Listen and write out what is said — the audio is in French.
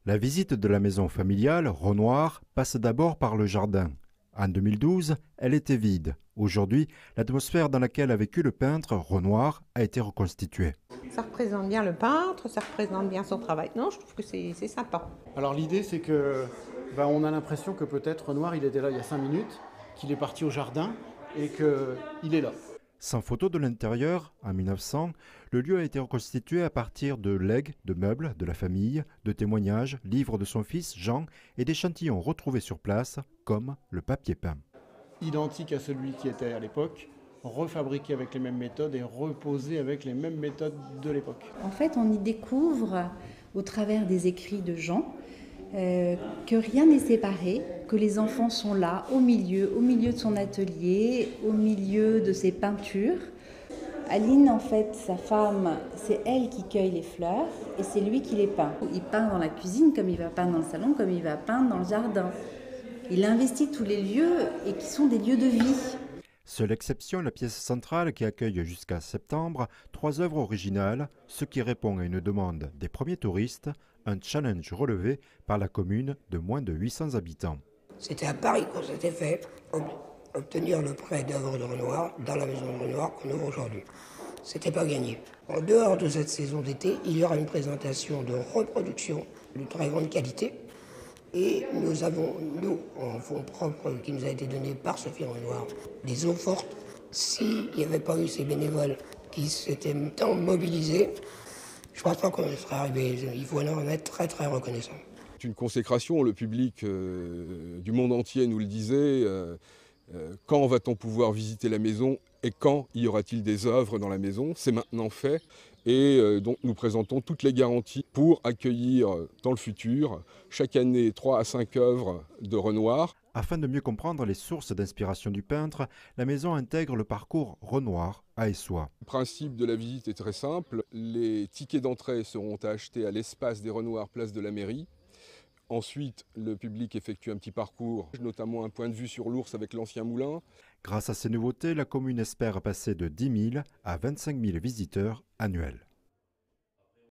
La visite de la maison familiale Renoir passe d'abord par le jardin. En 2012, elle était vide. Aujourd'hui, l'atmosphère dans laquelle a vécu le peintre Renoir a été reconstituée. Ça représente bien le peintre, ça représente bien son travail. Non, je trouve que c'est sympa. Alors l'idée c'est que on a l'impression que peut-être Renoir il était là il y a 5 minutes, qu'il est parti au jardin et qu'il est là. Sans photo de l'intérieur, en 1900, le lieu a été reconstitué à partir de legs, de meubles de la famille, de témoignages, livres de son fils Jean et d'échantillons retrouvés sur place, comme le papier peint. Identique à celui qui était à l'époque, refabriqué avec les mêmes méthodes et reposé avec les mêmes méthodes de l'époque. En fait, on y découvre, au travers des écrits de Jean, que rien n'est séparé, que les enfants sont là, au milieu de son atelier, au milieu de ses peintures. Aline, en fait, sa femme, c'est elle qui cueille les fleurs et c'est lui qui les peint. Il peint dans la cuisine comme il va peindre dans le salon, comme il va peindre dans le jardin. Il investit tous les lieux et qui sont des lieux de vie. Seule exception, la pièce centrale qui accueille jusqu'à septembre 3 œuvres originales, ce qui répond à une demande des premiers touristes, un challenge relevé par la commune de moins de 800 habitants. C'était à Paris qu'on s'était fait obtenir le prêt d'œuvres de Renoir dans la maison de Renoir qu'on ouvre aujourd'hui. C'était pas gagné. En dehors de cette saison d'été, il y aura une présentation de reproduction de très grande qualité. Et nous avons, en fonds propres qui nous a été donné par Sophie Renoir, des eaux fortes. S'il n'y avait pas eu ces bénévoles qui s'étaient tant mobilisés, je ne pense pas qu'on serait arrivé. Il faut en être très très reconnaissant. C'est une consécration, le public du monde entier nous le disait. Quand va-t-on pouvoir visiter la maison et quand y aura-t-il des œuvres dans la maison? C'est maintenant fait et donc nous présentons toutes les garanties pour accueillir dans le futur chaque année 3 à 5 œuvres de Renoir. Afin de mieux comprendre les sources d'inspiration du peintre, la maison intègre le parcours Renoir à Essois. Le principe de la visite est très simple. Les tickets d'entrée seront à acheter à l'espace des Renoirs, place de la mairie. Ensuite, le public effectue un petit parcours, notamment un point de vue sur l'ours avec l'ancien moulin. Grâce à ces nouveautés, la commune espère passer de 10 000 à 25 000 visiteurs annuels.